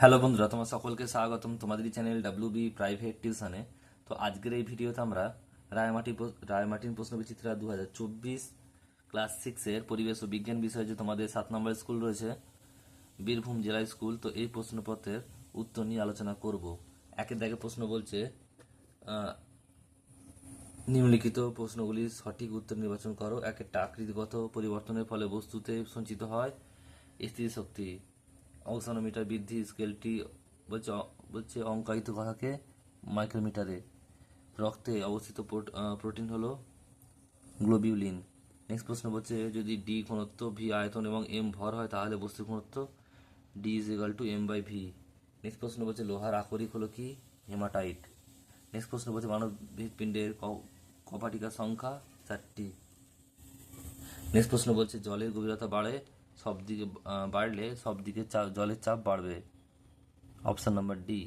Hello বন্ধুরা, তোমার সকলকে স্বাগতম তোমাদের চ্যানেল ডাব্লিউবি প্রাইভেট টিউশনে। তো আজকের এই ভিডিওতে আমরা রায়মার্টিন প্রশ্নবিচিত্রা 2024 ক্লাস 6-এর পরিবেশ ও বিজ্ঞান বিষয়ে যে তোমাদের 7 নম্বর স্কুল রয়েছে বীরভূম জেলা স্কুল, তো এই প্রশ্নপত্রের উত্তর নিয়ে আলোচনা করব। একের দাগে প্রশ্ন বলছে, নিম্নলিখিত প্রশ্নগুলির সঠিক উত্তর নির্বাচন করো। একটা আকৃতিগত পরিবর্তনের ফলে বস্তুতে সঞ্চিত হয় স্থিতিশক্তি। অক্সানোমিটার বৃদ্ধি স্কেলটি বলছে বলছে অঙ্কায়িত কথাকে মাইক্রোমিটারে। রক্তে অবস্থিত প্রোটিন হলো গ্লোবিউলিন। নেক্সট প্রশ্ন বলছে, যদি ডি ঘনত্ব, ভি আয়তন এবং এম ভর হয় তাহলে বস্তুর ঘনত্ব D is equal to M by V. Next প্রশ্ন বলছে, লোহার আকরিক হলো কি? হেমাটাইট। নেক্সট প্রশ্ন বলছে, মানব হৃৎপিণ্ডের কপাটিকার সংখ্যা 4টি। নেক্সট প্রশ্ন বলছে, জলের গভীরতা বাড়লে সব দিকে জলের চাপ বাড়বে। Option number D.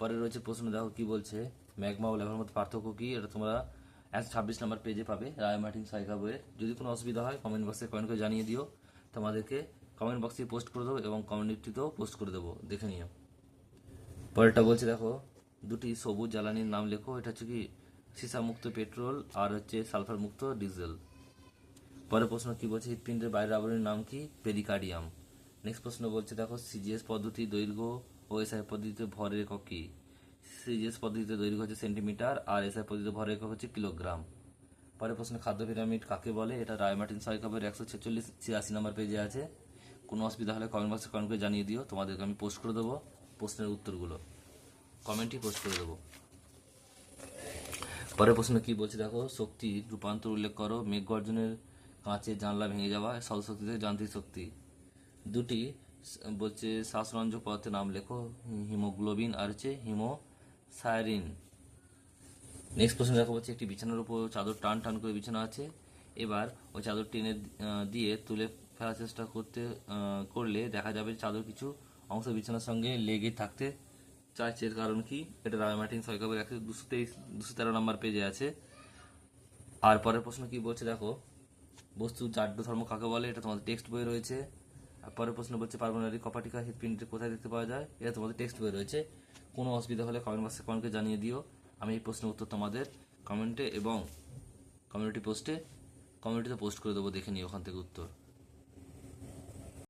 পরে রয়েছে প্রশ্ন, দেখো কি বলছে, ম্যাগমা ও ল্যাভার মধ্যে পার্থক্য কি? এটা তোমরা 126 নম্বর পেজে পাবে রায়মার্টিন সহায়িকা বইয়ের। যদি কোনো অসুবিধা হয় কমেন্ট বক্সে কমেন্ট করে জানিয়ে দিও, তোমাদেরকে কমেন্ট বক্সে পোস্ট করে দেবো এবং কমিউনিটিতেও পোস্ট করে দেবো, দেখে নিও। পরেরটা বলছে, দেখো দুটি সবুজ জ্বালানির নাম লেখো। এটা হচ্ছে কি সীসামুক্ত পেট্রোল আর হচ্ছে সালফার মুক্ত ডিজেল। পরের প্রশ্ন কি বলছে, হৃৎপিণ্ডের বাইরের আবরণীর নাম কি? পেরিকার্ডিয়াম। নেক্সট প্রশ্ন বলছে, দেখো সিজিএস পদ্ধতি দৈর্ঘ্য ও এসআই পদ্ধতিতে ভরের একক কি? সিজিএস পদ্ধতিতে দৈর্ঘ্য হচ্ছে সেন্টিমিটার আর এসআই পদ্ধতিতে ভরের একক হচ্ছে কিলোগ্রাম। পরের প্রশ্ন, খাদ্য পিরামিড কাকে বলে? এটা রায়মার্টিন সহায়িকা বইয়ের 146-86 নম্বর পেজে আছে। কোনো অসুবিধা হলে কমেন্ট বক্সে কমেন্ট করে জানিয়ে দিও, তোমাদেরকে আমি পোস্ট করে দেবো প্রশ্নের উত্তরগুলো, কমেন্টই পোস্ট করে দেবো। পরের প্রশ্ন কি বলছে, দেখো শক্তির রূপান্তর উল্লেখ করো। মেঘ গর্জনের কাঁচের জানলা ভেঙে যাওয়া, সৌরশক্তি থেকে যান্ত্রিক শক্তি। দুটি বলছে শ্বাসরঞ্জক পদার্থের নাম লেখো। হিমোগ্লোবিন আর হচ্ছে হিমোসায়ারিন। নেক্সট প্রশ্ন দেখো বলছে, একটি বিছানার উপর চাদর টান টান করে বিছানা আছে। এবার ওই চাদর টেনে দিয়ে তুলে ফেলার চেষ্টা করলে দেখা যাবে চাদর কিছু অংশ বিছানার সঙ্গে লেগে থাকতে চাইছে। এর কারণ কি? এটা রায়মার্টিন সহায়িকা বইয়ের 213 নম্বর পেজে আছে। আর পরের প্রশ্ন কি বলছে, দেখো বস্তু জাড্য ধর্ম কাকে বলে? এটা তোমাদের টেক্সট বই রয়েছে। আর পরের প্রশ্ন বলছে, পালমোনারি কপাটিকা হৃৎপিণ্ডে কোথায় দেখতে পাওয়া যায়? এটা তোমাদের টেক্সট বই রয়েছে। কোনো অসুবিধা হলে কমেন্ট বক্সে কমেন্টকে জানিয়ে দিও, আমি এই প্রশ্নের উত্তর তোমাদের কমেন্টে এবং কমিউনিটিতে পোস্ট করে দেবো, দেখে নিও ওখান থেকে উত্তর।